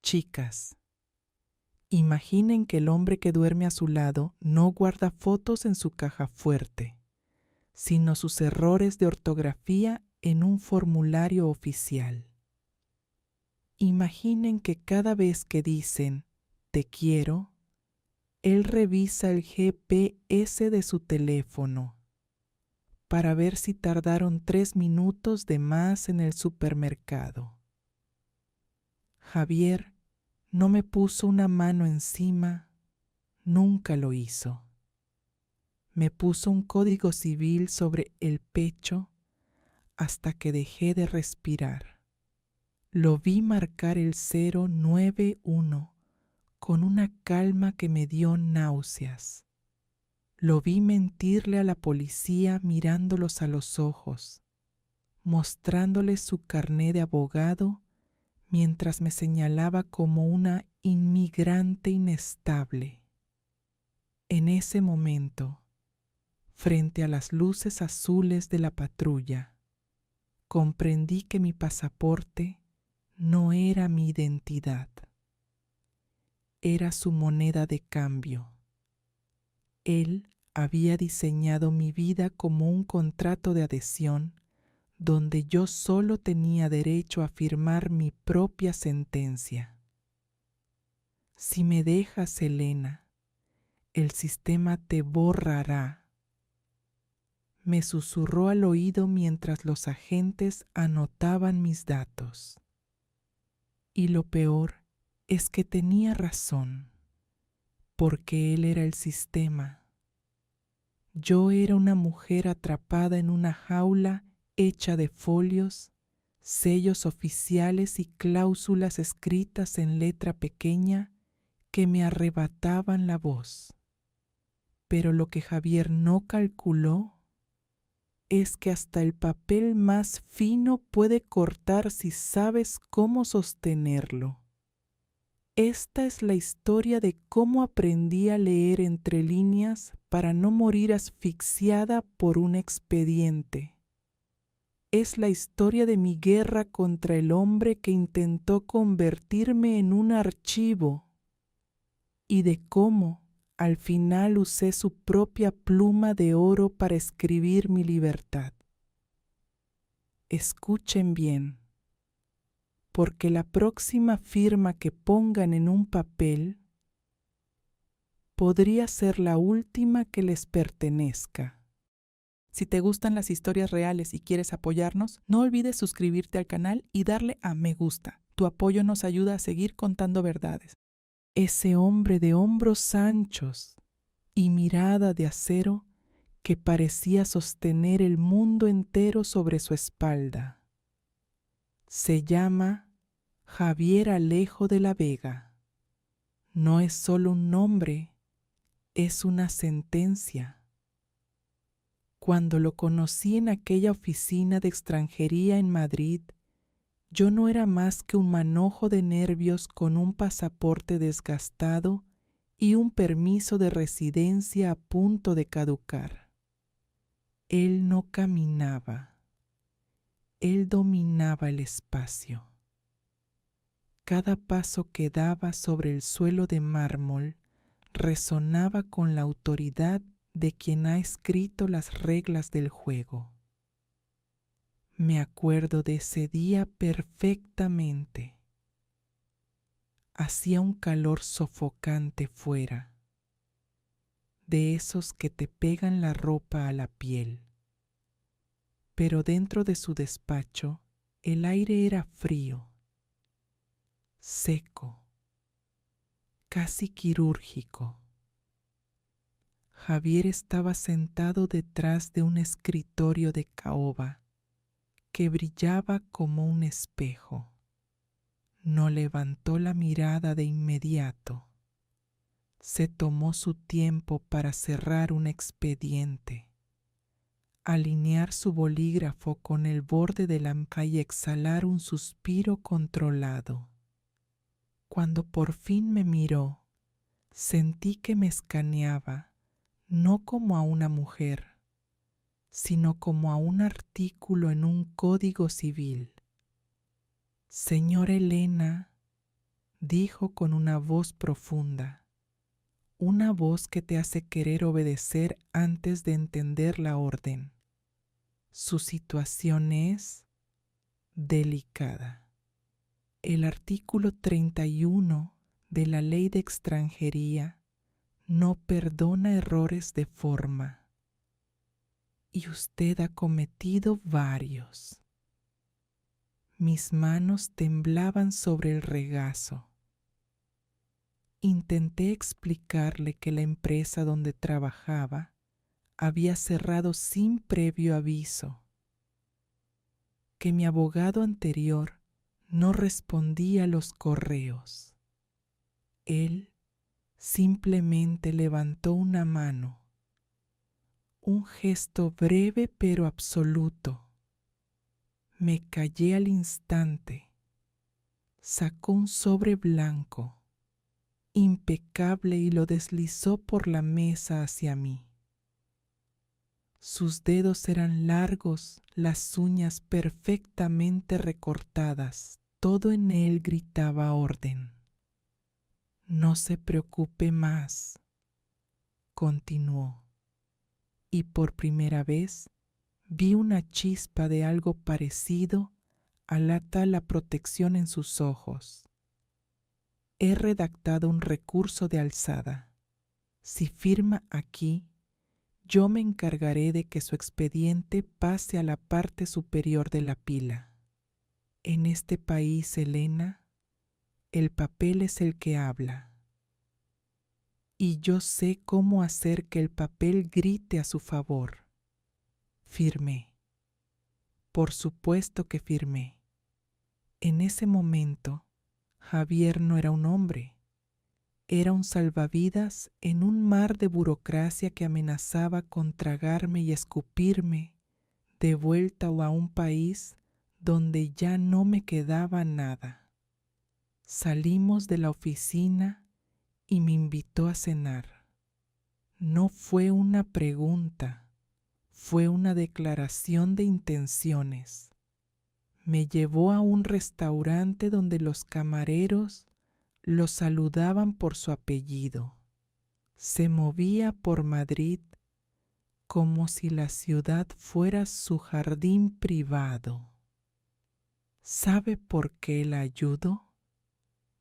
Chicas, imaginen que el hombre que duerme a su lado no guarda fotos en su caja fuerte, sino sus errores de ortografía en un formulario oficial. Imaginen que cada vez que dicen "te quiero", él revisa el GPS de su teléfono para ver si tardaron 3 minutos de más en el supermercado. Javier no me puso una mano encima, nunca lo hizo. Me puso un código civil sobre el pecho hasta que dejé de respirar. Lo vi marcar el 091 con una calma que me dio náuseas. Lo vi mentirle a la policía mirándolos a los ojos, mostrándoles su carné de abogado mientras me señalaba como una inmigrante inestable. En ese momento, frente a las luces azules de la patrulla, comprendí que mi pasaporte no era mi identidad. Era su moneda de cambio. Él había diseñado mi vida como un contrato de adhesión donde yo solo tenía derecho a firmar mi propia sentencia. Si me dejas, Elena, el sistema te borrará, me susurró al oído mientras los agentes anotaban mis datos. Y lo peor es que tenía razón, porque él era el sistema. Yo era una mujer atrapada en una jaula hecha de folios, sellos oficiales y cláusulas escritas en letra pequeña que me arrebataban la voz. Pero lo que Javier no calculó es que hasta el papel más fino puede cortar si sabes cómo sostenerlo. Esta es la historia de cómo aprendí a leer entre líneas para no morir asfixiada por un expediente. Es la historia de mi guerra contra el hombre que intentó convertirme en un archivo y de cómo al final usé su propia pluma de oro para escribir mi libertad. Escuchen bien, porque la próxima firma que pongan en un papel podría ser la última que les pertenezca. Si te gustan las historias reales y quieres apoyarnos, no olvides suscribirte al canal y darle a me gusta. Tu apoyo nos ayuda a seguir contando verdades. Ese hombre de hombros anchos y mirada de acero que parecía sostener el mundo entero sobre su espalda. Se llama Javier Alejo de la Vega. No es solo un nombre, es una sentencia. Cuando lo conocí en aquella oficina de extranjería en Madrid, yo no era más que un manojo de nervios con un pasaporte desgastado y un permiso de residencia a punto de caducar. Él no caminaba, él dominaba el espacio. Cada paso que daba sobre el suelo de mármol resonaba con la autoridad de quien ha escrito las reglas del juego. Me acuerdo de ese día perfectamente. Hacía un calor sofocante fuera, de esos que te pegan la ropa a la piel. Pero dentro de su despacho el aire era frío, seco, casi quirúrgico. Javier estaba sentado detrás de un escritorio de caoba que brillaba como un espejo. No levantó la mirada de inmediato. Se tomó su tiempo para cerrar un expediente, alinear su bolígrafo con el borde de la hoja y exhalar un suspiro controlado. Cuando por fin me miró, sentí que me escaneaba, no como a una mujer, sino como a un artículo en un código civil. Señora Elena, dijo con una voz profunda, una voz que te hace querer obedecer antes de entender la orden. Su situación es delicada. El artículo 31 de la Ley de Extranjería no perdona errores de forma, y usted ha cometido varios. Mis manos temblaban sobre el regazo. Intenté explicarle que la empresa donde trabajaba había cerrado sin previo aviso, que mi abogado anterior no respondía a los correos. Él simplemente levantó una mano, un gesto breve pero absoluto. Me callé al instante. Sacó un sobre blanco, impecable, y lo deslizó por la mesa hacia mí. Sus dedos eran largos, las uñas perfectamente recortadas. Todo en él gritaba orden. No se preocupe más, continuó, y por primera vez vi una chispa de algo parecido a la protección en sus ojos. He redactado un recurso de alzada. Si firma aquí, yo me encargaré de que su expediente pase a la parte superior de la pila. En este país, Elena, el papel es el que habla. Y yo sé cómo hacer que el papel grite a su favor. Firmé. Por supuesto que firmé. En ese momento, Javier no era un hombre. Era un salvavidas en un mar de burocracia que amenazaba con tragarme y escupirme de vuelta a un país donde ya no me quedaba nada. Salimos de la oficina y me invitó a cenar. No fue una pregunta, fue una declaración de intenciones. Me llevó a un restaurante donde los camareros lo saludaban por su apellido. Se movía por Madrid como si la ciudad fuera su jardín privado. ¿Sabe por qué la ayudo?,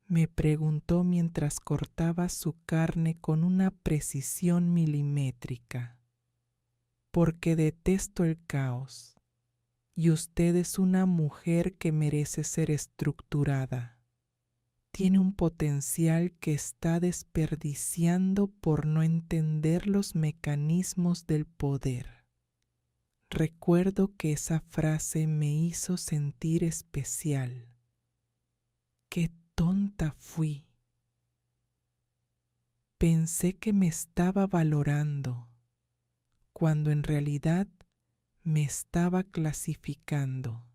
me preguntó mientras cortaba su carne con una precisión milimétrica. Porque detesto el caos, y usted es una mujer que merece ser estructurada. Tiene un potencial que está desperdiciando por no entender los mecanismos del poder. Recuerdo que esa frase me hizo sentir especial. ¡Qué tonta fui! Pensé que me estaba valorando, cuando en realidad me estaba clasificando.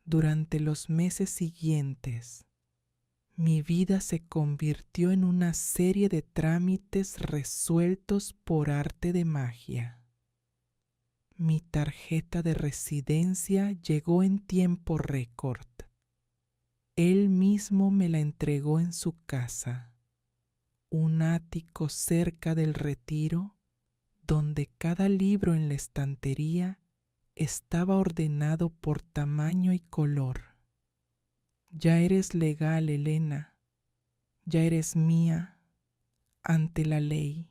Durante los meses siguientes, mi vida se convirtió en una serie de trámites resueltos por arte de magia. Mi tarjeta de residencia llegó en tiempo récord. Él mismo me la entregó en su casa, un ático cerca del Retiro, donde cada libro en la estantería estaba ordenado por tamaño y color. Ya eres legal, Elena, ya eres mía ante la ley.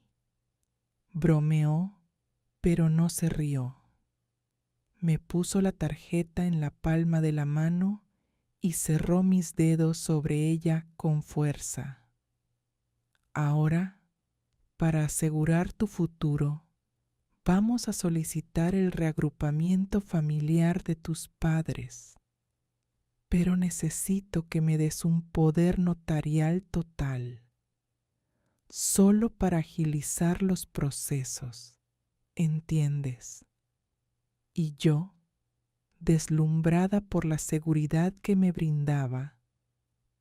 Bromeó, pero no se rió. Me puso la tarjeta en la palma de la mano y cerró mis dedos sobre ella con fuerza. Ahora, para asegurar tu futuro, vamos a solicitar el reagrupamiento familiar de tus padres. Pero necesito que me des un poder notarial total, solo para agilizar los procesos, ¿entiendes? Y yo, deslumbrada por la seguridad que me brindaba,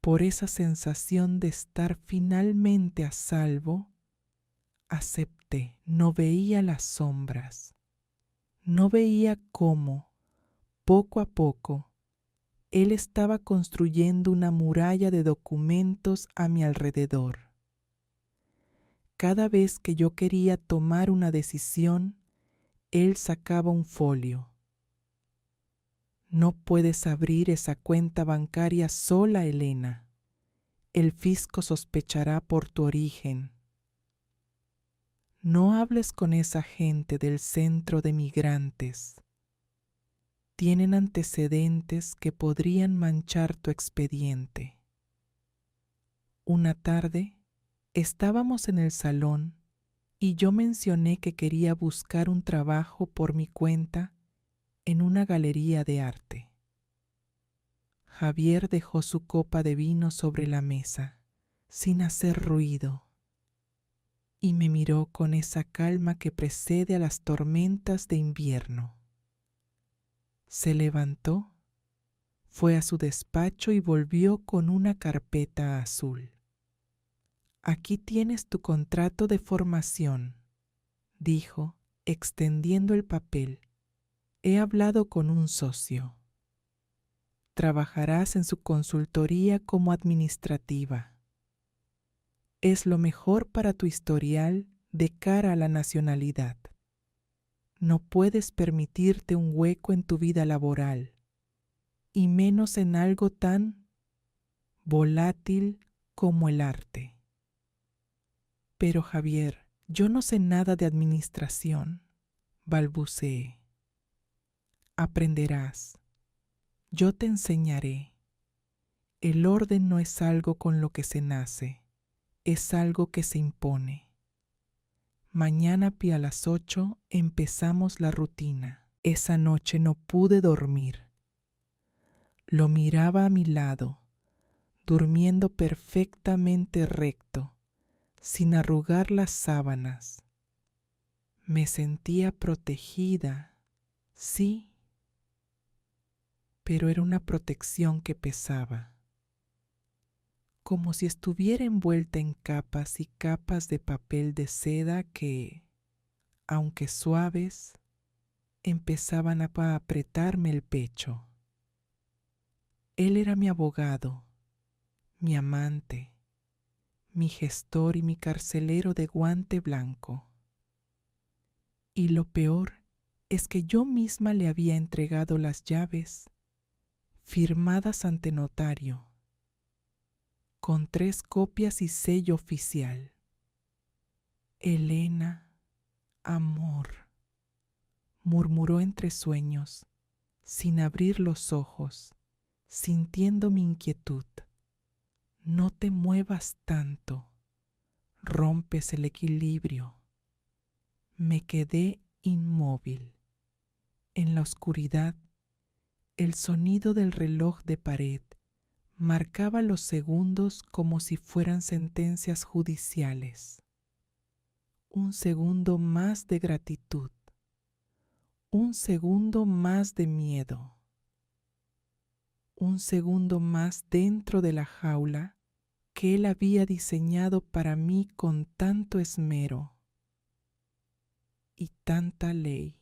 por esa sensación de estar finalmente a salvo, acepté. No veía las sombras, no veía cómo, poco a poco, él estaba construyendo una muralla de documentos a mi alrededor. Cada vez que yo quería tomar una decisión, él sacaba un folio. No puedes abrir esa cuenta bancaria sola, Elena. El fisco sospechará por tu origen. No hables con esa gente del centro de migrantes. Tienen antecedentes que podrían manchar tu expediente. Una tarde, estábamos en el salón y yo mencioné que quería buscar un trabajo por mi cuenta en una galería de arte. Javier dejó su copa de vino sobre la mesa, sin hacer ruido, y me miró con esa calma que precede a las tormentas de invierno. Se levantó, fue a su despacho y volvió con una carpeta azul. Aquí tienes tu contrato de formación, dijo, extendiendo el papel. He hablado con un socio. Trabajarás en su consultoría como administrativa. Es lo mejor para tu historial de cara a la nacionalidad. No puedes permitirte un hueco en tu vida laboral, y menos en algo tan volátil como el arte. Pero Javier, yo no sé nada de administración, balbuceé. Aprenderás. Yo te enseñaré. El orden no es algo con lo que se nace, es algo que se impone. Mañana a las 8 empezamos la rutina. Esa noche no pude dormir. Lo miraba a mi lado, durmiendo perfectamente recto, sin arrugar las sábanas. Me sentía protegida, sí, pero era una protección que pesaba, como si estuviera envuelta en capas y capas de papel de seda que, aunque suaves, empezaban a apretarme el pecho. Él era mi abogado, mi amante, mi gestor y mi carcelero de guante blanco. Y lo peor es que yo misma le había entregado las llaves, firmadas ante notario, con 3 copias y sello oficial. Elena, amor, murmuró entre sueños, sin abrir los ojos, sintiendo mi inquietud. No te muevas tanto, rompes el equilibrio. Me quedé inmóvil. En la oscuridad, el sonido del reloj de pared marcaba los segundos como si fueran sentencias judiciales. Un segundo más de gratitud, un segundo más de miedo, un segundo más dentro de la jaula que él había diseñado para mí con tanto esmero y tanta ley.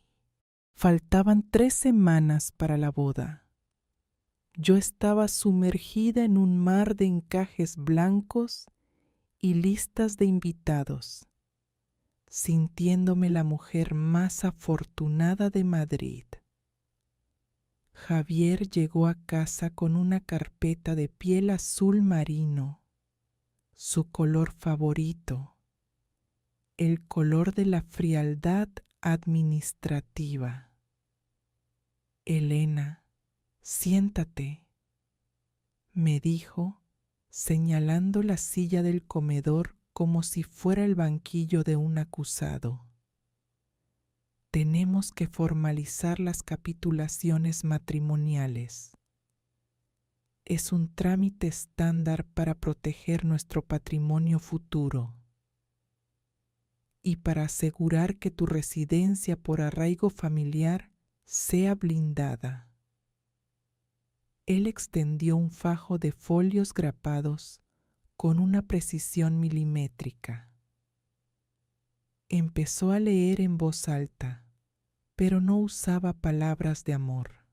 Faltaban 3 semanas para la boda. Yo estaba sumergida en un mar de encajes blancos y listas de invitados, sintiéndome la mujer más afortunada de Madrid. Javier llegó a casa con una carpeta de piel azul marino, su color favorito, el color de la frialdad administrativa. Elena, siéntate, me dijo, señalando la silla del comedor como si fuera el banquillo de un acusado. Tenemos que formalizar las capitulaciones matrimoniales. Es un trámite estándar para proteger nuestro patrimonio futuro y para asegurar que tu residencia por arraigo familiar sea blindada. Él extendió un fajo de folios grapados con una precisión milimétrica. Empezó a leer en voz alta, pero no usaba palabras de amor.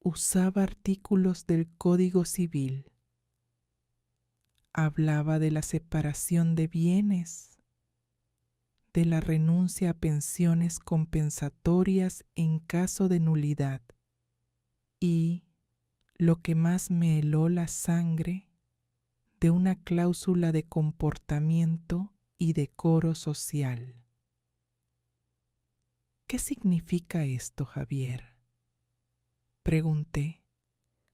usaba artículos del Código Civil. Hablaba de la separación de bienes, de la renuncia a pensiones compensatorias en caso de nulidad y, lo que más me heló la sangre, de una cláusula de comportamiento y decoro social. ¿Qué significa esto, Javier?, pregunté,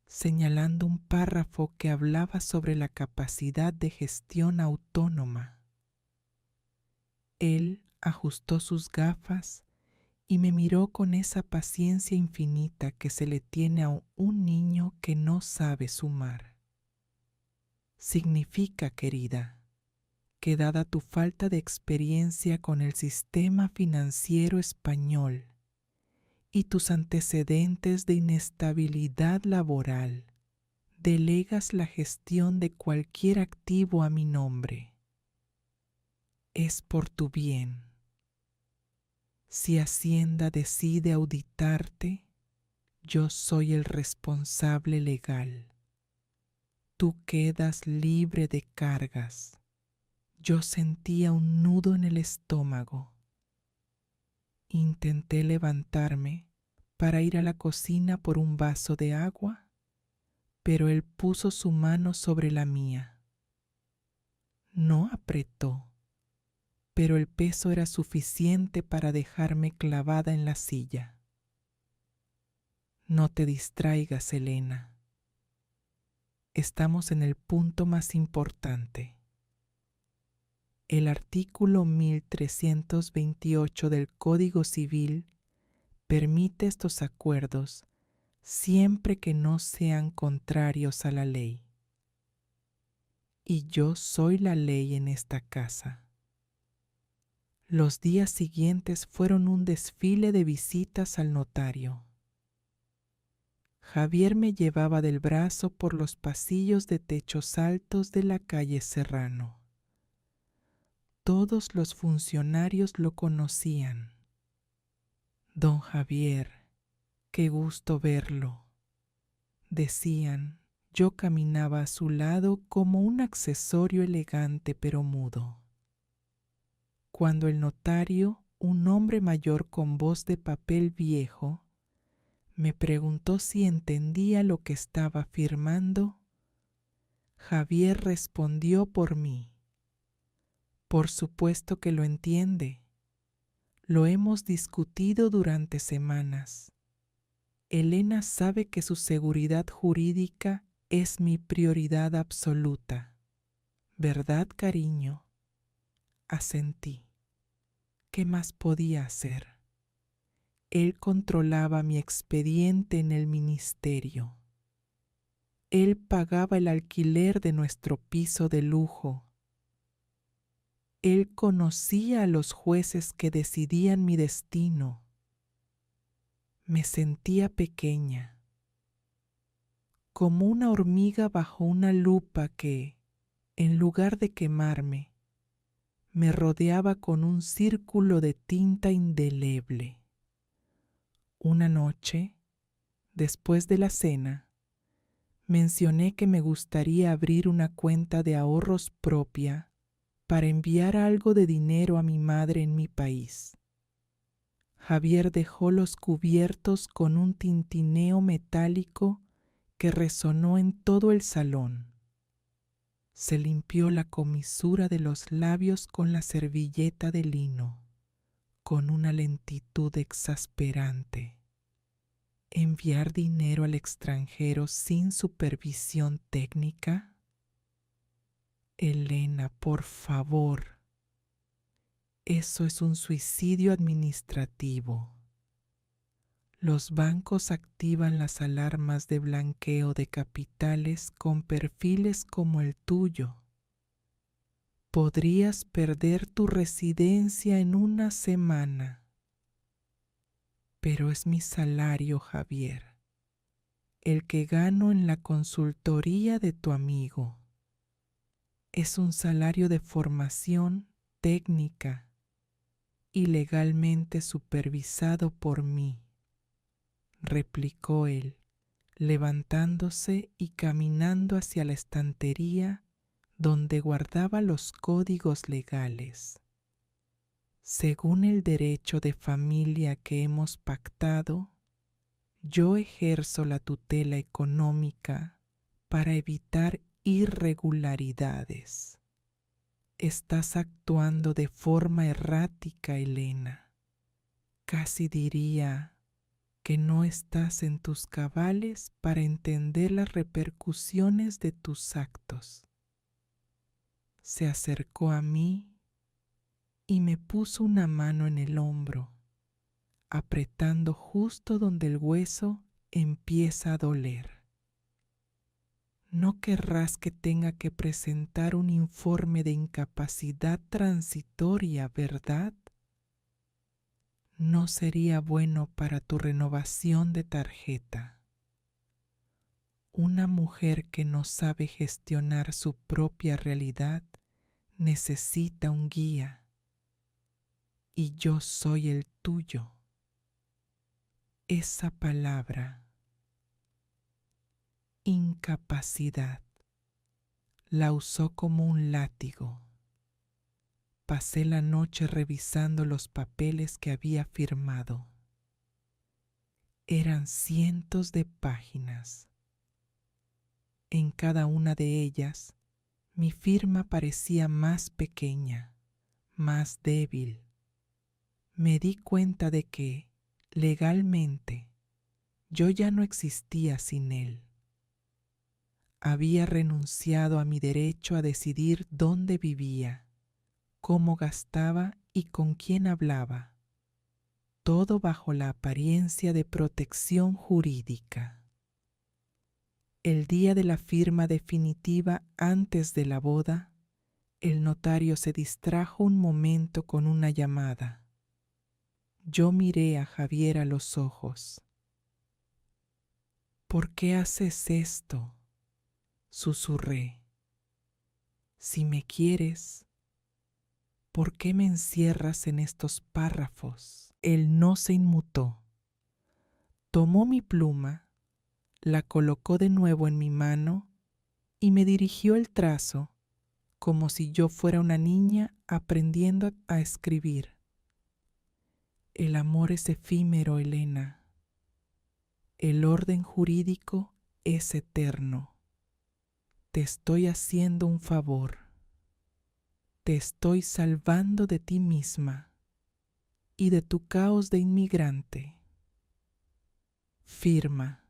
señalando un párrafo que hablaba sobre la capacidad de gestión autónoma. Él ajustó sus gafas y me miró con esa paciencia infinita que se le tiene a un niño que no sabe sumar. Significa, querida, que dada tu falta de experiencia con el sistema financiero español y tus antecedentes de inestabilidad laboral, delegas la gestión de cualquier activo a mi nombre. Es por tu bien. Si Hacienda decide auditarte, yo soy el responsable legal. Tú quedas libre de cargas. Yo sentía un nudo en el estómago. Intenté levantarme para ir a la cocina por un vaso de agua, pero él puso su mano sobre la mía. No apretó, pero el peso era suficiente para dejarme clavada en la silla. No te distraigas, Elena. Estamos en el punto más importante. El artículo 1328 del Código Civil permite estos acuerdos siempre que no sean contrarios a la ley. Y yo soy la ley en esta casa. Los días siguientes fueron un desfile de visitas al notario. Javier me llevaba del brazo por los pasillos de techos altos de la calle Serrano. Todos los funcionarios lo conocían. Don Javier, qué gusto verlo, decían. Yo caminaba a su lado como un accesorio elegante pero mudo. Cuando el notario, un hombre mayor con voz de papel viejo, me preguntó si entendía lo que estaba firmando, Javier respondió por mí. Por supuesto que lo entiende. Lo hemos discutido durante semanas. Elena sabe que su seguridad jurídica es mi prioridad absoluta. ¿Verdad, cariño? Asentí. ¿Qué más podía hacer? Él controlaba mi expediente en el ministerio. Él pagaba el alquiler de nuestro piso de lujo. Él conocía a los jueces que decidían mi destino. Me sentía pequeña, como una hormiga bajo una lupa que, en lugar de quemarme, me rodeaba con un círculo de tinta indeleble. Una noche, después de la cena, mencioné que me gustaría abrir una cuenta de ahorros propia para enviar algo de dinero a mi madre en mi país. Javier dejó los cubiertos con un tintineo metálico que resonó en todo el salón. Se limpió la comisura de los labios con la servilleta de lino, con una lentitud exasperante. ¿Enviar dinero al extranjero sin supervisión técnica? Elena, por favor. Eso es un suicidio administrativo. Los bancos activan las alarmas de blanqueo de capitales con perfiles como el tuyo. Podrías perder tu residencia en una semana. Pero es mi salario, Javier, el que gano en la consultoría de tu amigo. Es un salario de formación técnica y legalmente supervisado por mí, replicó él, levantándose y caminando hacia la estantería donde guardaba los códigos legales. Según el derecho de familia que hemos pactado, yo ejerzo la tutela económica para evitar irregularidades. Estás actuando de forma errática, Elena. Casi diría que no estás en tus cabales para entender las repercusiones de tus actos. Se acercó a mí y me puso una mano en el hombro, apretando justo donde el hueso empieza a doler. No querrás que tenga que presentar un informe de incapacidad transitoria, ¿verdad? No sería bueno para tu renovación de tarjeta. Una mujer que no sabe gestionar su propia realidad necesita un guía, y yo soy el tuyo. Esa palabra, incapacidad, la usó como un látigo. Pasé la noche revisando los papeles que había firmado. Eran cientos de páginas. En cada una de ellas, mi firma parecía más pequeña, más débil. Me di cuenta de que, legalmente, yo ya no existía sin él. Había renunciado a mi derecho a decidir dónde vivía, cómo gastaba y con quién hablaba, todo bajo la apariencia de protección jurídica. El día de la firma definitiva antes de la boda, el notario se distrajo un momento con una llamada. Yo miré a Javier a los ojos. ¿Por qué haces esto?, susurré. Si me quieres, ¿por qué me encierras en estos párrafos? Él no se inmutó. Tomó mi pluma, la colocó de nuevo en mi mano y me dirigió el trazo como si yo fuera una niña aprendiendo a escribir. El amor es efímero, Elena. El orden jurídico es eterno. Te estoy haciendo un favor. Te estoy salvando de ti misma y de tu caos de inmigrante. Firma.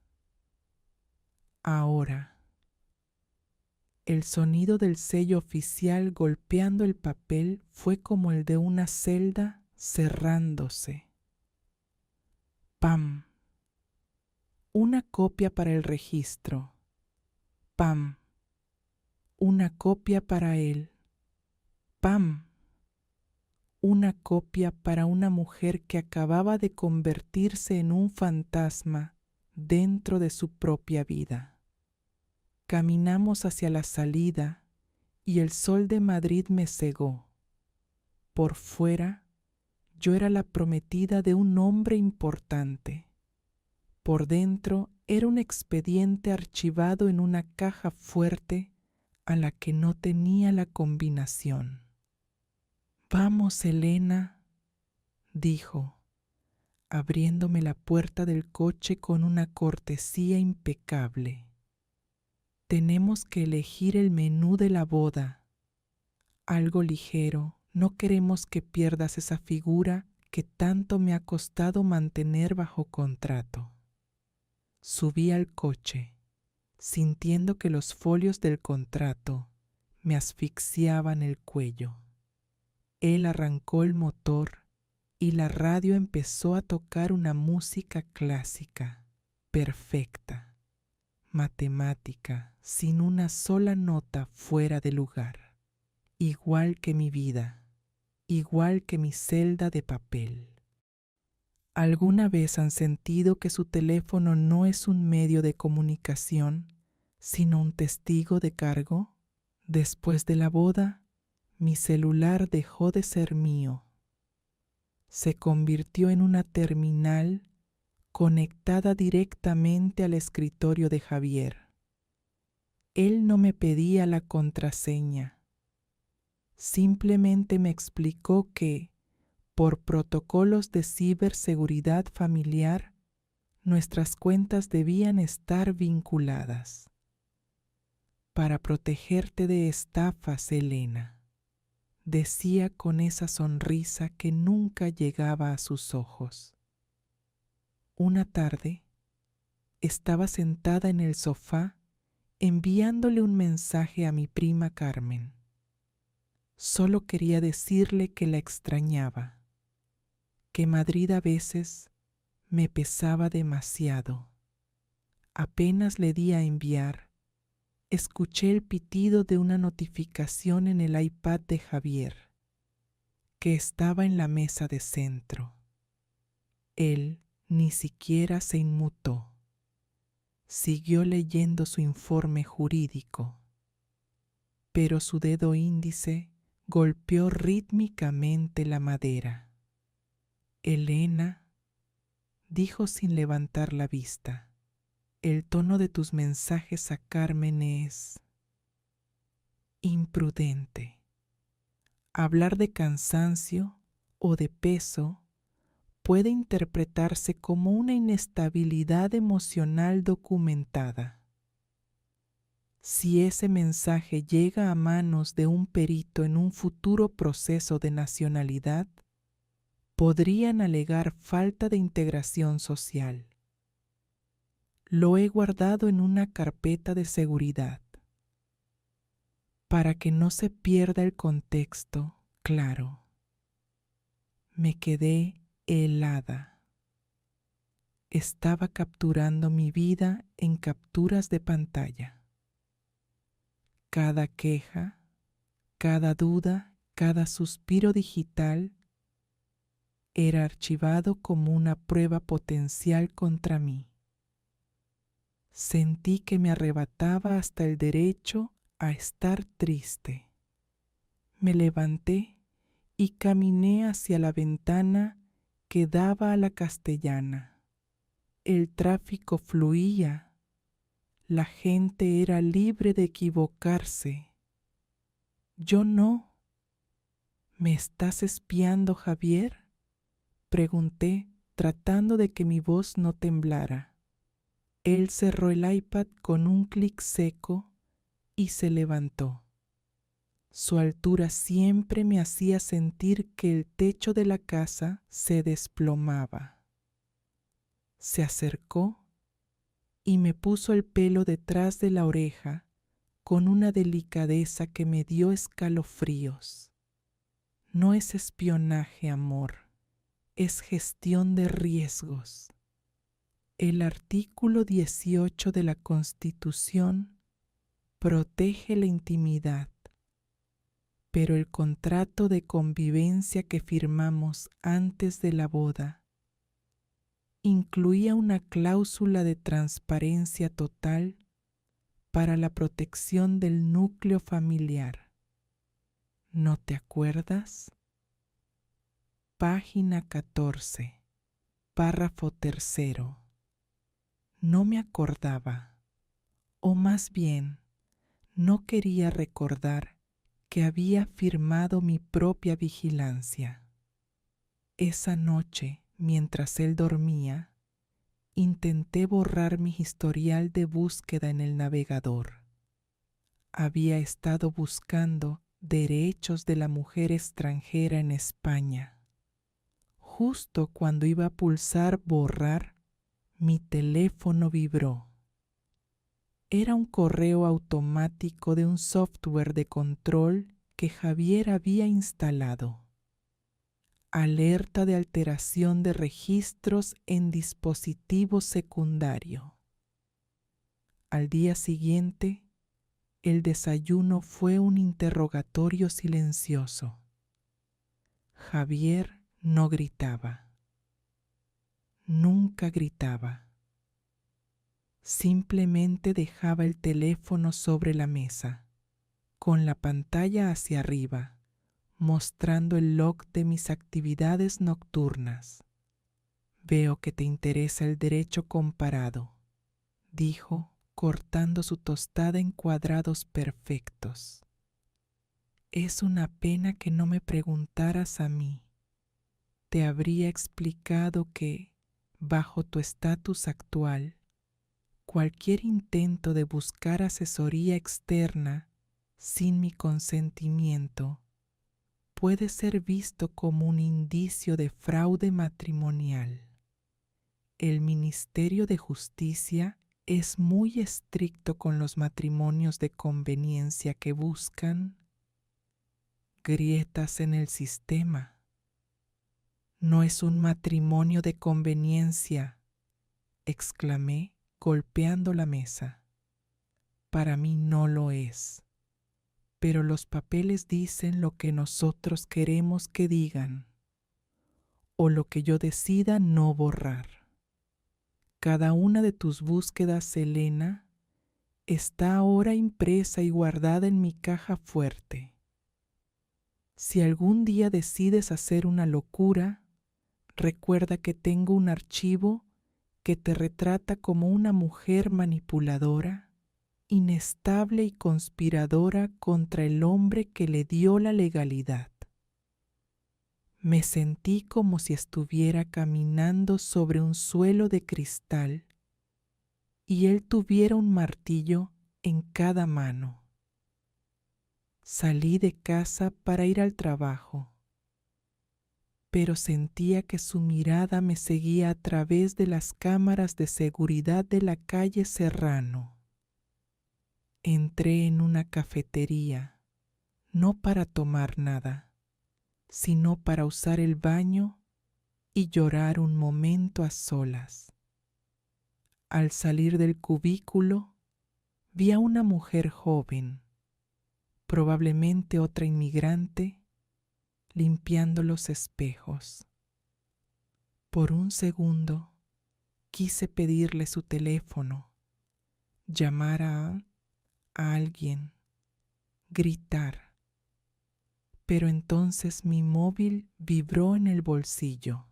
Ahora. El sonido del sello oficial golpeando el papel fue como el de una celda cerrándose. ¡Pam! Una copia para el registro. ¡Pam! Una copia para él. ¡Pam! Una copia para una mujer que acababa de convertirse en un fantasma dentro de su propia vida. Caminamos hacia la salida y el sol de Madrid me cegó. Por fuera, yo era la prometida de un hombre importante. Por dentro, era un expediente archivado en una caja fuerte a la que no tenía la combinación. «Vamos, Elena», dijo, abriéndome la puerta del coche con una cortesía impecable. «Tenemos que elegir el menú de la boda. Algo ligero, no queremos que pierdas esa figura que tanto me ha costado mantener bajo contrato». Subí al coche, sintiendo que los folios del contrato me asfixiaban el cuello. Él arrancó el motor y la radio empezó a tocar una música clásica, perfecta, matemática, sin una sola nota fuera de lugar, igual que mi vida, igual que mi celda de papel. ¿Alguna vez han sentido que su teléfono no es un medio de comunicación, sino un testigo de cargo? Después de la boda, mi celular dejó de ser mío. Se convirtió en una terminal conectada directamente al escritorio de Javier. Él no me pedía la contraseña. Simplemente me explicó que, por protocolos de ciberseguridad familiar, nuestras cuentas debían estar vinculadas. Para protegerte de estafas, Elena, decía con esa sonrisa que nunca llegaba a sus ojos. Una tarde, estaba sentada en el sofá enviándole un mensaje a mi prima Carmen. Solo quería decirle que la extrañaba, que Madrid a veces me pesaba demasiado. Apenas le di a enviar, escuché el pitido de una notificación en el iPad de Javier, que estaba en la mesa de centro. Él ni siquiera se inmutó. Siguió leyendo su informe jurídico, pero su dedo índice golpeó rítmicamente la madera. Elena, dijo sin levantar la vista, el tono de tus mensajes a Carmen es imprudente. Hablar de cansancio o de peso puede interpretarse como una inestabilidad emocional documentada. Si ese mensaje llega a manos de un perito en un futuro proceso de nacionalidad, podrían alegar falta de integración social. Lo he guardado en una carpeta de seguridad. Para que no se pierda el contexto, claro. Me quedé helada. Estaba capturando mi vida en capturas de pantalla. Cada queja, cada duda, cada suspiro digital era archivado como una prueba potencial contra mí. Sentí que me arrebataba hasta el derecho a estar triste. Me levanté y caminé hacia la ventana que daba a la Castellana. El tráfico fluía. La gente era libre de equivocarse. Yo no. ¿Me estás espiando, Javier?, pregunté, tratando de que mi voz no temblara. Él cerró el iPad con un clic seco y se levantó. Su altura siempre me hacía sentir que el techo de la casa se desplomaba. Se acercó y me puso el pelo detrás de la oreja con una delicadeza que me dio escalofríos. No es espionaje, amor, es gestión de riesgos. El artículo 18 de la Constitución protege la intimidad, pero el contrato de convivencia que firmamos antes de la boda incluía una cláusula de transparencia total para la protección del núcleo familiar. ¿No te acuerdas? Página 14, párrafo 3. No me acordaba, o más bien, no quería recordar que había firmado mi propia vigilancia. Esa noche, mientras él dormía, intenté borrar mi historial de búsqueda en el navegador. Había estado buscando derechos de la mujer extranjera en España. Justo cuando iba a pulsar borrar, mi teléfono vibró. Era un correo automático de un software de control que Javier había instalado. Alerta de alteración de registros en dispositivo secundario. Al día siguiente, el desayuno fue un interrogatorio silencioso. Javier no gritaba. Nunca gritaba. Simplemente dejaba el teléfono sobre la mesa, con la pantalla hacia arriba, mostrando el log de mis actividades nocturnas. Veo que te interesa el derecho comparado, dijo, cortando su tostada en cuadrados perfectos. Es una pena que no me preguntaras a mí. Te habría explicado que, bajo tu estatus actual, cualquier intento de buscar asesoría externa sin mi consentimiento puede ser visto como un indicio de fraude matrimonial. El Ministerio de Justicia es muy estricto con los matrimonios de conveniencia que buscan grietas en el sistema. No es un matrimonio de conveniencia, exclamé, golpeando la mesa. Para mí no lo es, pero los papeles dicen lo que nosotros queremos que digan, o lo que yo decida no borrar. Cada una de tus búsquedas, Elena, está ahora impresa y guardada en mi caja fuerte. Si algún día decides hacer una locura, recuerda que tengo un archivo que te retrata como una mujer manipuladora, inestable y conspiradora contra el hombre que le dio la legalidad. Me sentí como si estuviera caminando sobre un suelo de cristal y él tuviera un martillo en cada mano. Salí de casa para ir al trabajo, pero sentía que su mirada me seguía a través de las cámaras de seguridad de la calle Serrano. Entré en una cafetería, no para tomar nada, sino para usar el baño y llorar un momento a solas. Al salir del cubículo, vi a una mujer joven, probablemente otra inmigrante, limpiando los espejos. Por un segundo, quise pedirle su teléfono, llamar a alguien, gritar. Pero entonces mi móvil vibró en el bolsillo.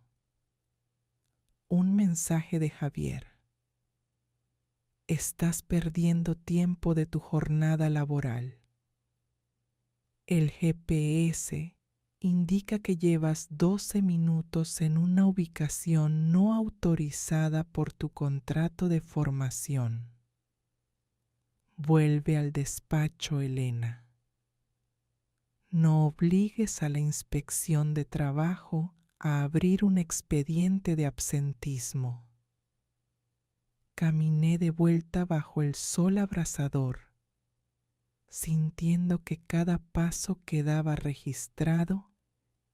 Un mensaje de Javier. Estás perdiendo tiempo de tu jornada laboral. El GPS indica que llevas 12 minutos en una ubicación no autorizada por tu contrato de formación. Vuelve al despacho, Elena. No obligues a la inspección de trabajo a abrir un expediente de absentismo. Caminé de vuelta bajo el sol abrasador, sintiendo que cada paso quedaba registrado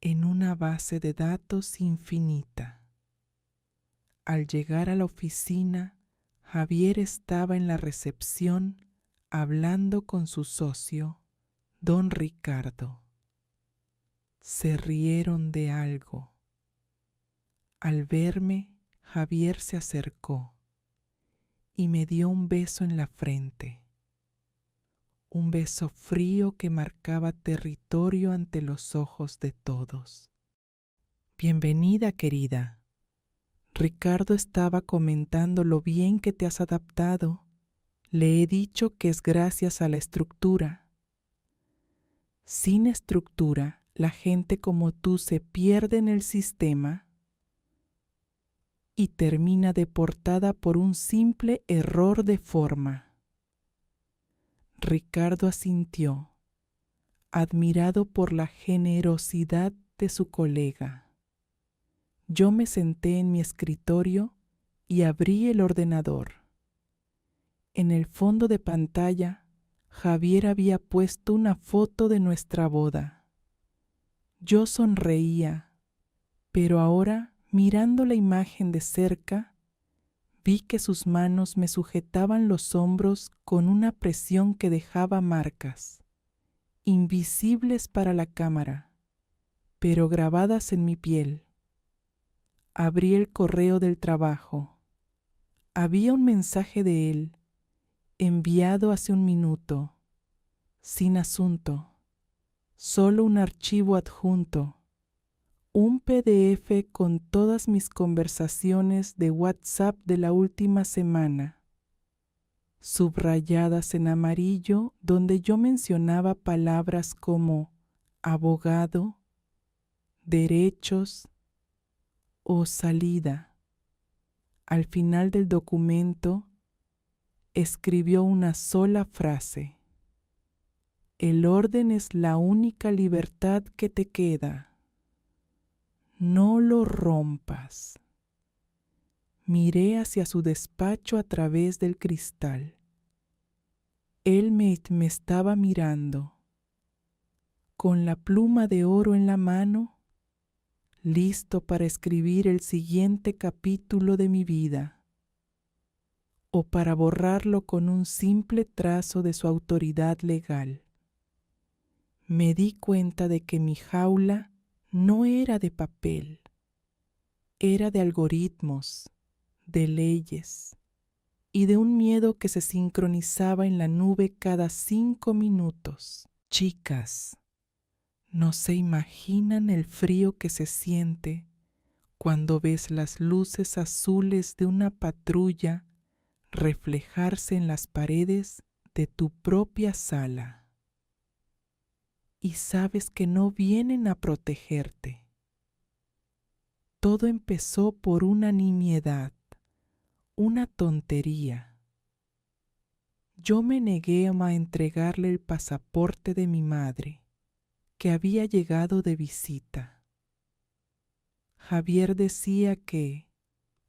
en una base de datos infinita. Al llegar a la oficina, Javier estaba en la recepción hablando con su socio, don Ricardo. Se rieron de algo. Al verme, Javier se acercó y me dio un beso en la frente. Un beso frío que marcaba territorio ante los ojos de todos. Bienvenida, querida. Ricardo estaba comentando lo bien que te has adaptado. Le he dicho que es gracias a la estructura. Sin estructura, la gente como tú se pierde en el sistema y termina deportada por un simple error de forma. Ricardo asintió, admirado por la generosidad de su colega. Yo me senté en mi escritorio y abrí el ordenador. En el fondo de pantalla, Javier había puesto una foto de nuestra boda. Yo sonreía, pero ahora, mirando la imagen de cerca, vi que sus manos me sujetaban los hombros con una presión que dejaba marcas, invisibles para la cámara, pero grabadas en mi piel. Abrí el correo del trabajo. Había un mensaje de él, enviado hace un minuto, sin asunto, solo un archivo adjunto, un PDF con todas mis conversaciones de WhatsApp de la última semana, subrayadas en amarillo, donde yo mencionaba palabras como abogado, derechos o salida. Al final del documento escribió una sola frase: el orden es la única libertad que te queda. No lo rompas. Miré hacia su despacho a través del cristal. Él me estaba mirando, con la pluma de oro en la mano, listo para escribir el siguiente capítulo de mi vida, o para borrarlo con un simple trazo de su autoridad legal. Me di cuenta de que mi jaula no era de papel, era de algoritmos, de leyes y de un miedo que se sincronizaba en la nube cada 5 minutos. Chicas, no se imaginan el frío que se siente cuando ves las luces azules de una patrulla reflejarse en las paredes de tu propia sala. Y sabes que no vienen a protegerte. Todo empezó por una nimiedad, una tontería. Yo me negué a entregarle el pasaporte de mi madre, que había llegado de visita. Javier decía que,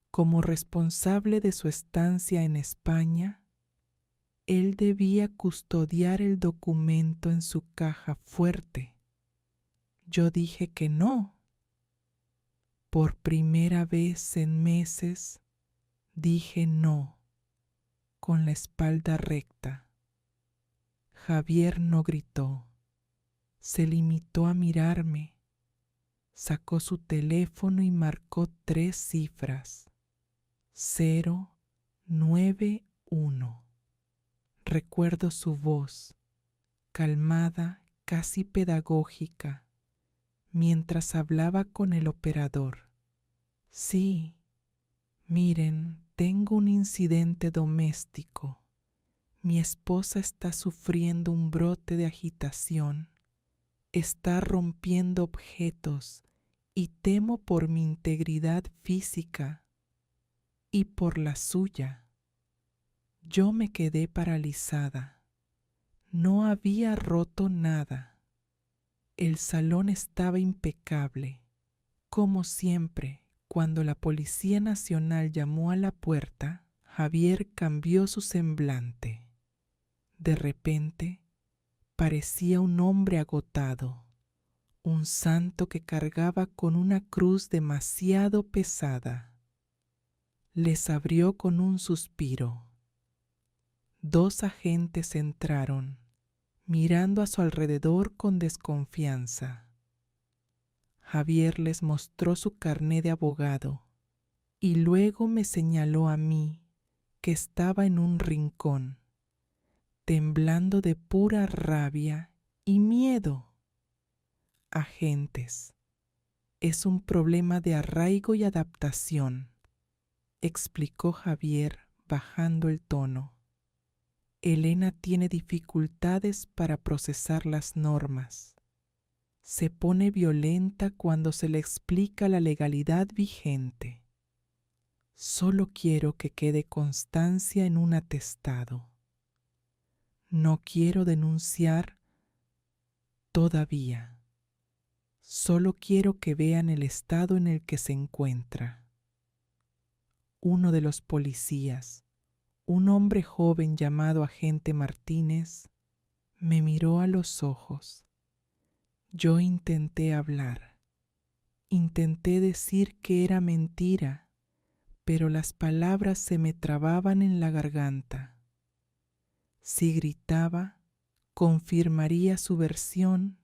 como responsable de su estancia en España, él debía custodiar el documento en su caja fuerte. Yo dije que no. Por primera vez en meses, dije no, con la espalda recta. Javier no gritó, se limitó a mirarme, sacó su teléfono y marcó 3 cifras, 091. Recuerdo su voz, calmada, casi pedagógica, mientras hablaba con el operador. Sí, miren, tengo un incidente doméstico. Mi esposa está sufriendo un brote de agitación. Está rompiendo objetos y temo por mi integridad física y por la suya. Yo me quedé paralizada. No había roto nada. El salón estaba impecable. Como siempre, cuando la Policía Nacional llamó a la puerta, Javier cambió su semblante. De repente, parecía un hombre agotado, un santo que cargaba con una cruz demasiado pesada. Les abrió con un suspiro. 2 agentes entraron, mirando a su alrededor con desconfianza. Javier les mostró su carné de abogado y luego me señaló a mí, que estaba en un rincón, temblando de pura rabia y miedo. Agentes, es un problema de arraigo y adaptación, explicó Javier bajando el tono. Elena tiene dificultades para procesar las normas. Se pone violenta cuando se le explica la legalidad vigente. Solo quiero que quede constancia en un atestado. No quiero denunciar todavía. Solo quiero que vean el estado en el que se encuentra. Uno de los policías, un hombre joven llamado agente Martínez, me miró a los ojos. Yo intenté hablar. Intenté decir que era mentira, pero las palabras se me trababan en la garganta. Si gritaba, confirmaría su versión.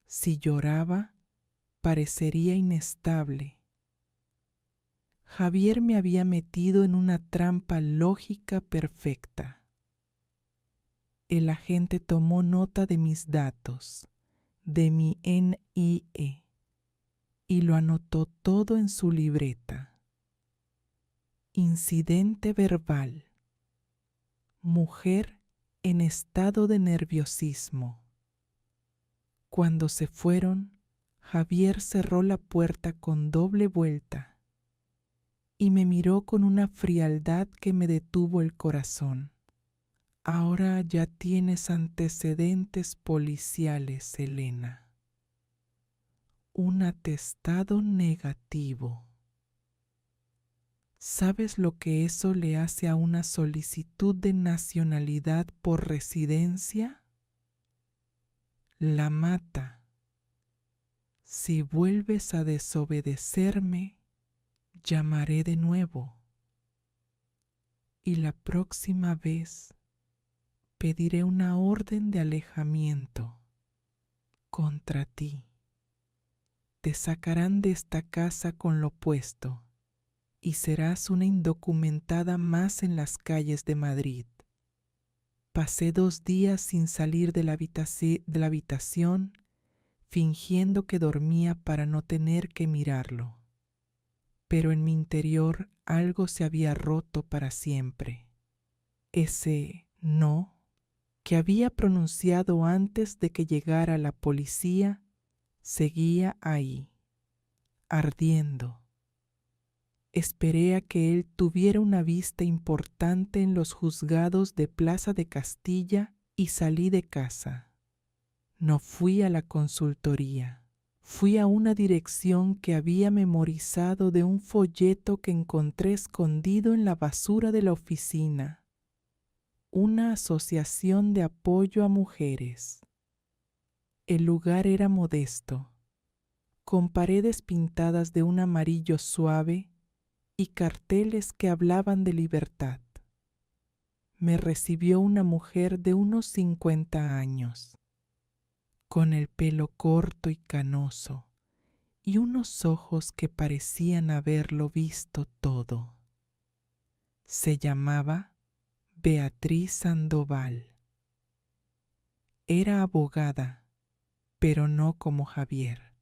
Si lloraba, parecería inestable. Javier me había metido en una trampa lógica perfecta. El agente tomó nota de mis datos, de mi NIE. y lo anotó todo en su libreta. Incidente verbal. Mujer en estado de nerviosismo. Cuando se fueron, Javier cerró la puerta con doble vuelta y me miró con una frialdad que me detuvo el corazón. Ahora ya tienes antecedentes policiales, Elena. Un atestado negativo. ¿Sabes lo que eso le hace a una solicitud de nacionalidad por residencia? La mata. Si vuelves a desobedecerme, llamaré de nuevo. Y la próxima vez pediré una orden de alejamiento contra ti. Te sacarán de esta casa con lo puesto y serás una indocumentada más en las calles de Madrid. Pasé 2 días sin salir de la habitación, fingiendo que dormía para no tener que mirarlo. Pero en mi interior algo se había roto para siempre. Ese no que había pronunciado antes de que llegara la policía seguía ahí, ardiendo. Esperé a que él tuviera una vista importante en los juzgados de Plaza de Castilla y salí de casa. No fui a la consultoría. Fui a una dirección que había memorizado de un folleto que encontré escondido en la basura de la oficina. Una asociación de apoyo a mujeres. El lugar era modesto, con paredes pintadas de un amarillo suave y carteles que hablaban de libertad. Me recibió una mujer de unos 50 años, con el pelo corto y canoso, y unos ojos que parecían haberlo visto todo. Se llamaba Beatriz Sandoval. Era abogada, pero no como Javier.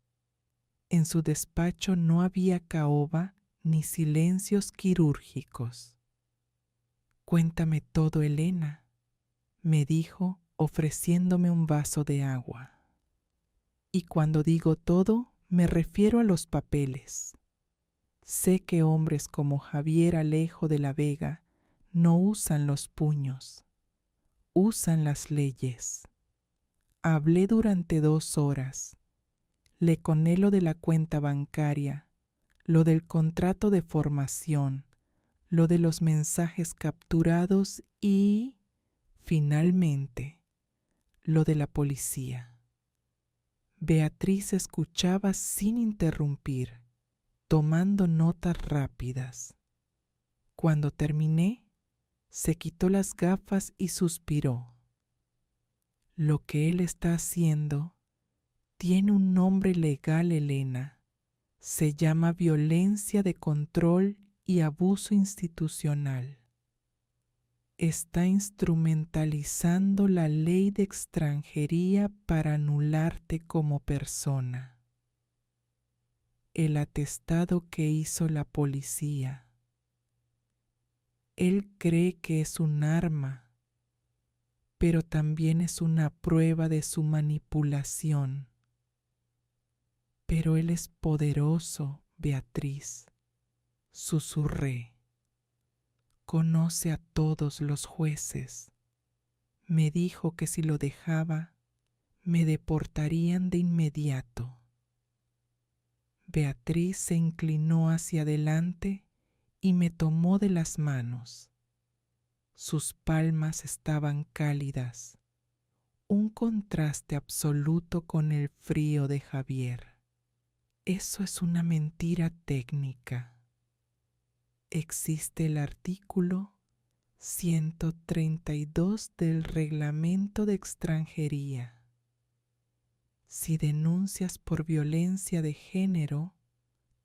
En su despacho no había caoba ni silencios quirúrgicos. Cuéntame todo, Elena, me dijo ofreciéndome un vaso de agua. Y cuando digo todo, me refiero a los papeles. Sé que hombres como Javier Alejo de la Vega no usan los puños, usan las leyes. Hablé durante 2 horas. Le coné lo de la cuenta bancaria, lo del contrato de formación, lo de los mensajes capturados y, finalmente, lo de la policía. Beatriz escuchaba sin interrumpir, tomando notas rápidas. Cuando terminé, se quitó las gafas y suspiró. Lo que él está haciendo tiene un nombre legal, Elena. Se llama violencia de control y abuso institucional. Está instrumentalizando la ley de extranjería para anularte como persona. El atestado que hizo la policía. Él cree que es un arma, pero también es una prueba de su manipulación. Pero él es poderoso, Beatriz, susurré. Conoce a todos los jueces. Me dijo que si lo dejaba, me deportarían de inmediato. Beatriz se inclinó hacia adelante y me tomó de las manos. Sus palmas estaban cálidas, un contraste absoluto con el frío de Javier. Eso es una mentira técnica. Existe el artículo 132 del Reglamento de Extranjería. Si denuncias por violencia de género,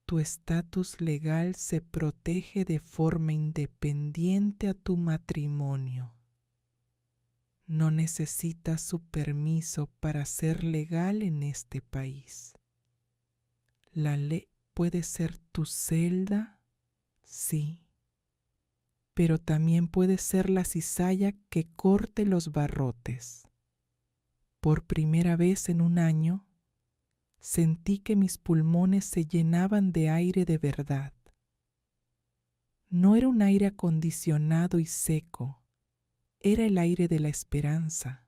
tu estatus legal se protege de forma independiente a tu matrimonio. No necesitas su permiso para ser legal en este país. La ley puede ser tu celda, sí, pero también puede ser la cizalla que corte los barrotes. Por primera vez en un año, sentí que mis pulmones se llenaban de aire de verdad. No era un aire acondicionado y seco, era el aire de la esperanza.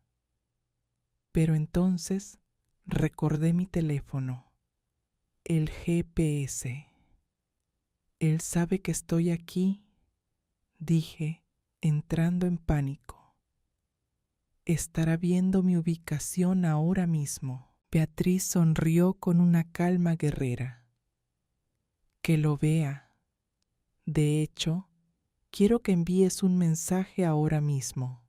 Pero entonces recordé mi teléfono, el GPS. Él sabe que estoy aquí, dije, entrando en pánico. Estará viendo mi ubicación ahora mismo. Beatriz sonrió con una calma guerrera. Que lo vea. De hecho, quiero que envíes un mensaje ahora mismo,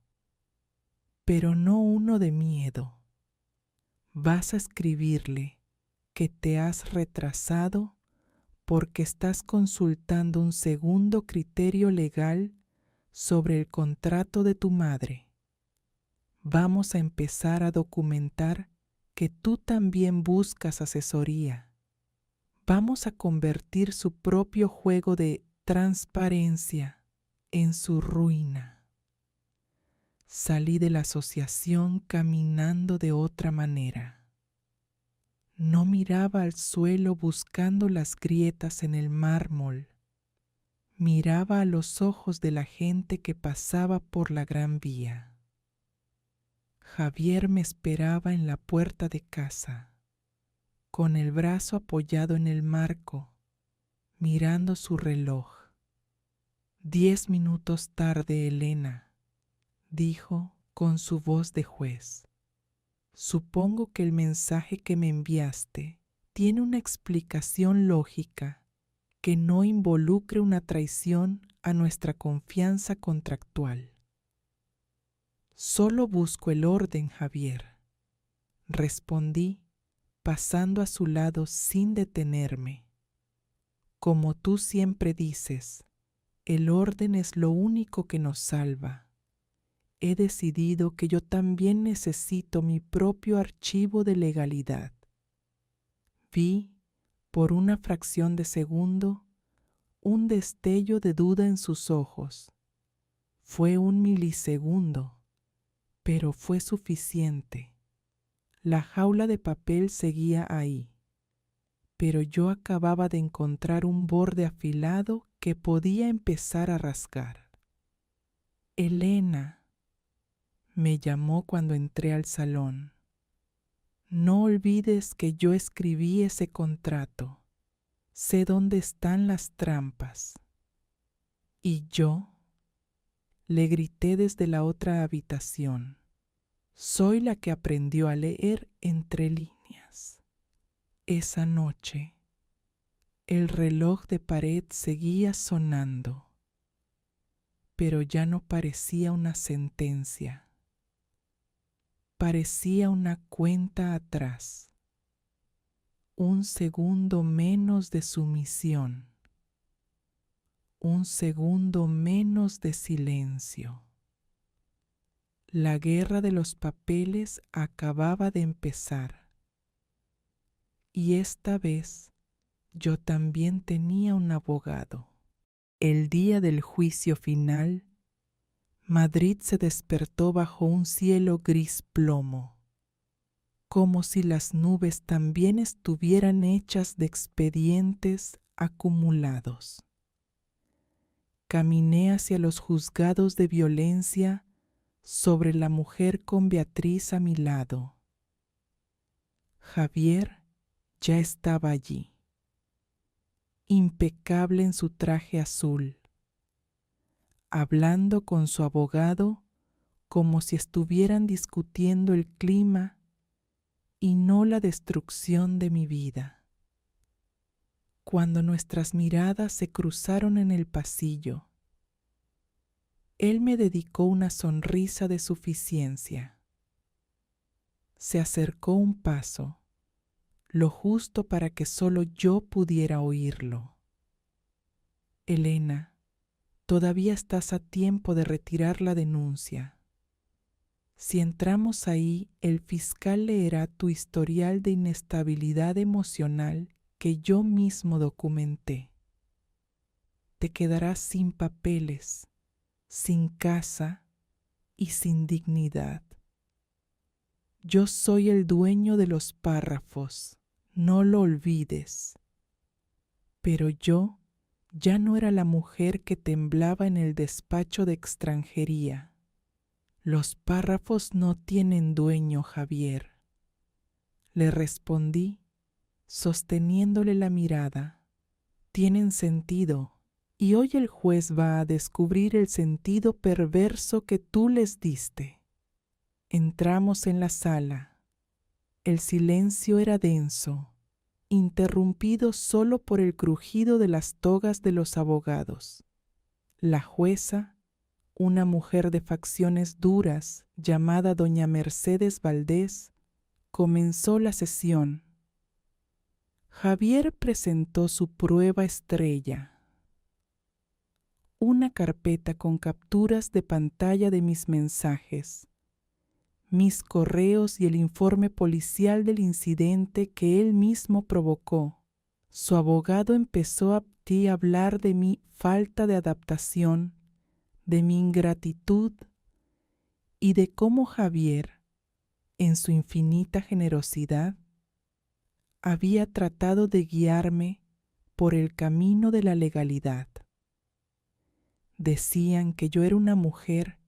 pero no uno de miedo. Vas a escribirle que te has retrasado porque estás consultando un segundo criterio legal sobre el contrato de tu madre. Vamos a empezar a documentar que tú también buscas asesoría. Vamos a convertir su propio juego de transparencia en su ruina. Salí de la asociación caminando de otra manera. No miraba al suelo buscando las grietas en el mármol. Miraba a los ojos de la gente que pasaba por la Gran Vía. Javier me esperaba en la puerta de casa, con el brazo apoyado en el marco, mirando su reloj. 10 minutos tarde, Elena, dijo con su voz de juez. Supongo que el mensaje que me enviaste tiene una explicación lógica que no involucre una traición a nuestra confianza contractual. Solo busco el orden, Javier, respondí, pasando a su lado sin detenerme. Como tú siempre dices, el orden es lo único que nos salva. He decidido que yo también necesito mi propio archivo de legalidad. Vi, por una fracción de segundo, un destello de duda en sus ojos. Fue un milisegundo, pero fue suficiente. La jaula de papel seguía ahí, pero yo acababa de encontrar un borde afilado que podía empezar a rasgar. Elena, me llamó cuando entré al salón. No olvides que yo escribí ese contrato. Sé dónde están las trampas. ¿Y yo? Le grité desde la otra habitación. Soy la que aprendió a leer entre líneas. Esa noche, el reloj de pared seguía sonando, pero ya no parecía una sentencia. Parecía una cuenta atrás. Un segundo menos de sumisión. Un segundo menos de silencio. La guerra de los papeles acababa de empezar. Y esta vez yo también tenía un abogado. El día del juicio final, Madrid se despertó bajo un cielo gris plomo, como si las nubes también estuvieran hechas de expedientes acumulados. Caminé hacia los juzgados de violencia sobre la mujer con Beatriz a mi lado. Javier ya estaba allí, impecable en su traje azul, hablando con su abogado como si estuvieran discutiendo el clima y no la destrucción de mi vida. Cuando nuestras miradas se cruzaron en el pasillo, él me dedicó una sonrisa de suficiencia. Se acercó un paso, lo justo para que solo yo pudiera oírlo. Elena, todavía estás a tiempo de retirar la denuncia. Si entramos ahí, el fiscal leerá tu historial de inestabilidad emocional que yo mismo documenté. Te quedarás sin papeles, sin casa y sin dignidad. Yo soy el dueño de los párrafos, no lo olvides. Pero yo ya no era la mujer que temblaba en el despacho de extranjería. Los párrafos no tienen dueño, Javier. Le respondí, sosteniéndole la mirada. Tienen sentido, y hoy el juez va a descubrir el sentido perverso que tú les diste. Entramos en la sala. El silencio era denso, interrumpido solo por el crujido de las togas de los abogados. La jueza, una mujer de facciones duras llamada doña Mercedes Valdés, comenzó la sesión. Javier presentó su prueba estrella, una carpeta con capturas de pantalla de mis mensajes, mis correos y el informe policial del incidente que él mismo provocó. Su abogado empezó a hablar de mi falta de adaptación, de mi ingratitud y de cómo Javier, en su infinita generosidad, había tratado de guiarme por el camino de la legalidad. Decían que yo era una mujer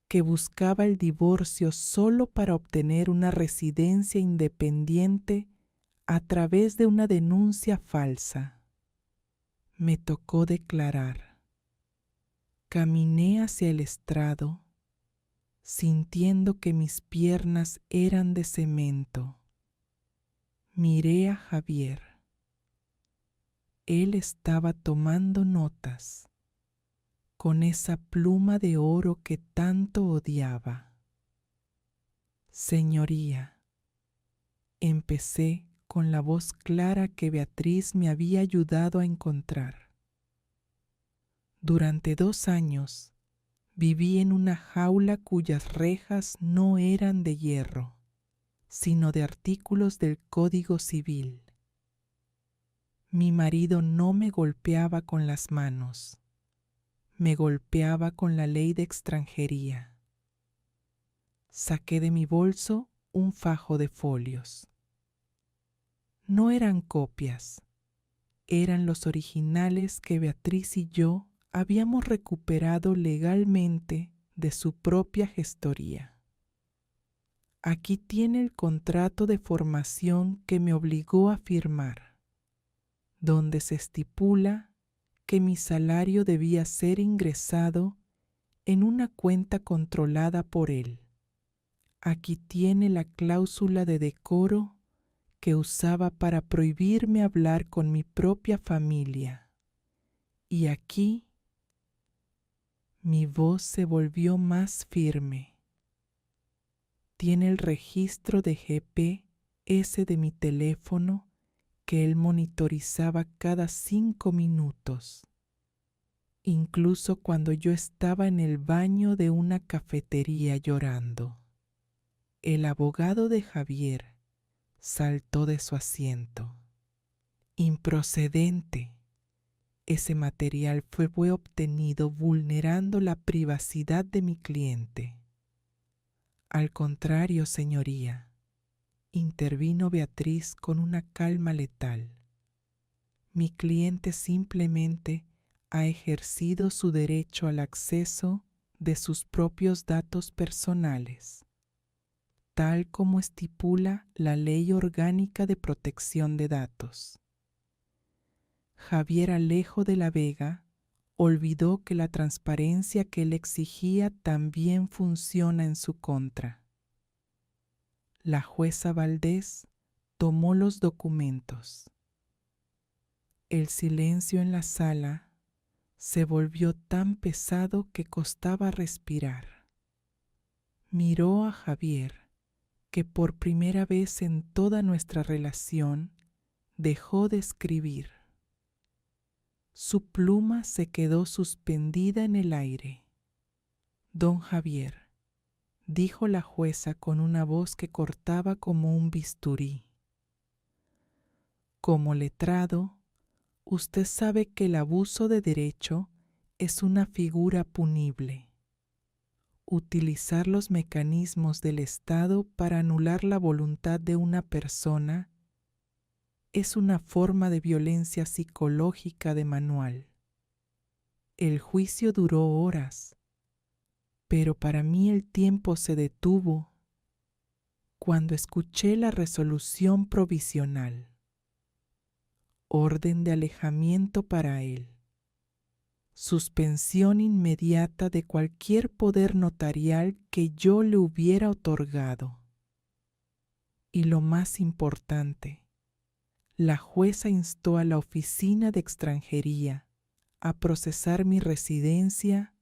que buscaba el divorcio solo para obtener una residencia independiente a través de una denuncia falsa. Me tocó declarar. Caminé hacia el estrado, sintiendo que mis piernas eran de cemento. Miré a Javier. Él estaba tomando notas con esa pluma de oro que tanto odiaba. Señoría, empecé con la voz clara que Beatriz me había ayudado a encontrar. Durante 2 años viví en una jaula cuyas rejas no eran de hierro, sino de artículos del Código Civil. Mi marido no me golpeaba con las manos, me golpeaba con la ley de extranjería. Saqué de mi bolso un fajo de folios. No eran copias, eran los originales que Beatriz y yo habíamos recuperado legalmente de su propia gestoría. Aquí tiene el contrato de formación que me obligó a firmar, donde se estipula que mi salario debía ser ingresado en una cuenta controlada por él. Aquí tiene la cláusula de decoro que usaba para prohibirme hablar con mi propia familia. Y aquí mi voz se volvió más firme. Tiene el registro de GPS de mi teléfono que él monitorizaba cada 5 minutos, incluso cuando yo estaba en el baño de una cafetería llorando. El abogado de Javier saltó de su asiento. Improcedente. Ese material fue obtenido vulnerando la privacidad de mi cliente. Al contrario, señoría, intervino Beatriz con una calma letal. Mi cliente simplemente ha ejercido su derecho al acceso de sus propios datos personales, tal como estipula la Ley Orgánica de Protección de Datos. Javier Alejo de la Vega olvidó que la transparencia que él exigía también funciona en su contra. La jueza Valdés tomó los documentos. El silencio en la sala se volvió tan pesado que costaba respirar. Miró a Javier, que por primera vez en toda nuestra relación dejó de escribir. Su pluma se quedó suspendida en el aire. Don Javier, dijo la jueza con una voz que cortaba como un bisturí. Como letrado, usted sabe que el abuso de derecho es una figura punible. Utilizar los mecanismos del Estado para anular la voluntad de una persona es una forma de violencia psicológica de manual. El juicio duró horas, pero para mí el tiempo se detuvo cuando escuché la resolución provisional. Orden de alejamiento para él. Suspensión inmediata de cualquier poder notarial que yo le hubiera otorgado. Y lo más importante, la jueza instó a la Oficina de Extranjería a procesar mi residencia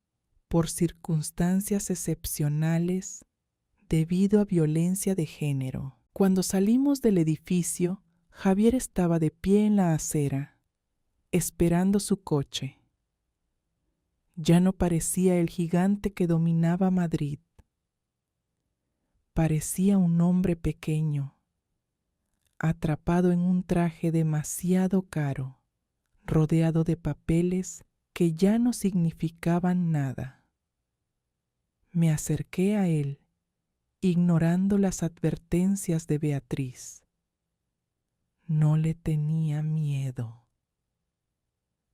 por circunstancias excepcionales debido a violencia de género. Cuando salimos del edificio, Javier estaba de pie en la acera, esperando su coche. Ya no parecía el gigante que dominaba Madrid. Parecía un hombre pequeño, atrapado en un traje demasiado caro, rodeado de papeles que ya no significaban nada. Me acerqué a él, ignorando las advertencias de Beatriz. No le tenía miedo.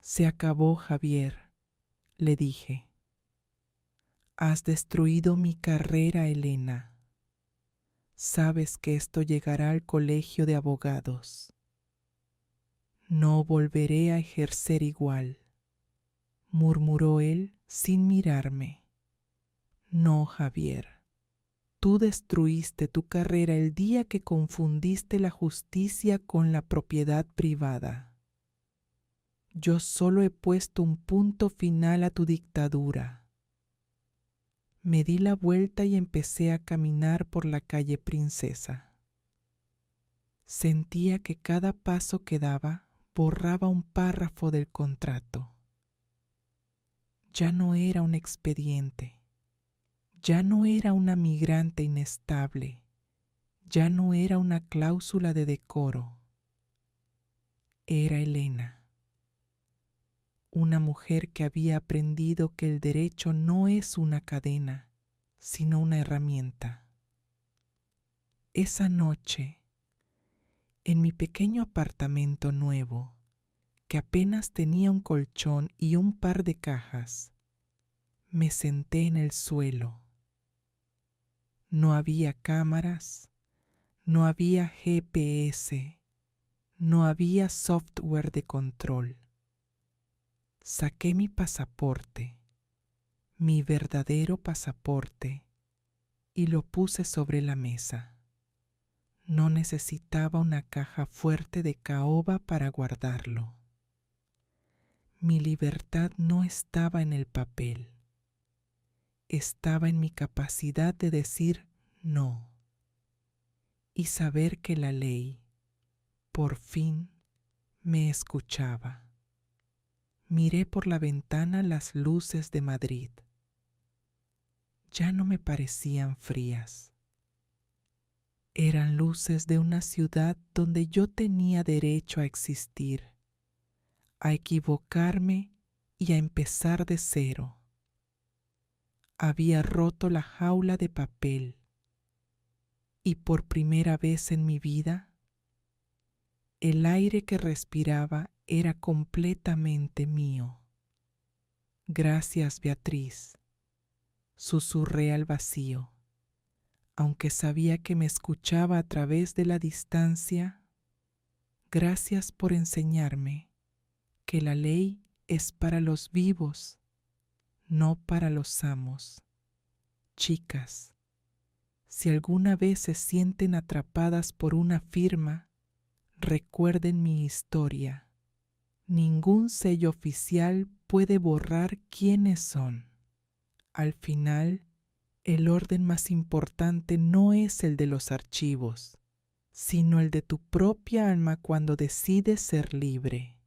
Se acabó, Javier, le dije. Has destruido mi carrera, Elena. Sabes que esto llegará al colegio de abogados. No volveré a ejercer igual, murmuró él sin mirarme. No, Javier. Tú destruiste tu carrera el día que confundiste la justicia con la propiedad privada. Yo solo he puesto un punto final a tu dictadura. Me di la vuelta y empecé a caminar por la calle Princesa. Sentía que cada paso que daba borraba un párrafo del contrato. Ya no era un expediente. Ya no era una migrante inestable. Ya no era una cláusula de decoro. Era Elena. Una mujer que había aprendido que el derecho no es una cadena, sino una herramienta. Esa noche, en mi pequeño apartamento nuevo, que apenas tenía un colchón y un par de cajas, me senté en el suelo. No había cámaras, no había GPS, no había software de control. Saqué mi pasaporte, mi verdadero pasaporte, y lo puse sobre la mesa. No necesitaba una caja fuerte de caoba para guardarlo. Mi libertad no estaba en el papel. Estaba en mi capacidad de decir no y saber que la ley, por fin, me escuchaba. Miré por la ventana las luces de Madrid. Ya no me parecían frías. Eran luces de una ciudad donde yo tenía derecho a existir, a equivocarme y a empezar de cero. Había roto la jaula de papel y por primera vez en mi vida, el aire que respiraba era completamente mío. Gracias, Beatriz, susurré al vacío. Aunque sabía que me escuchaba a través de la distancia, gracias por enseñarme que la ley es para los vivos, no para los amos. Chicas, si alguna vez se sienten atrapadas por una firma, recuerden mi historia. Ningún sello oficial puede borrar quiénes son. Al final, el orden más importante no es el de los archivos, sino el de tu propia alma cuando decides ser libre.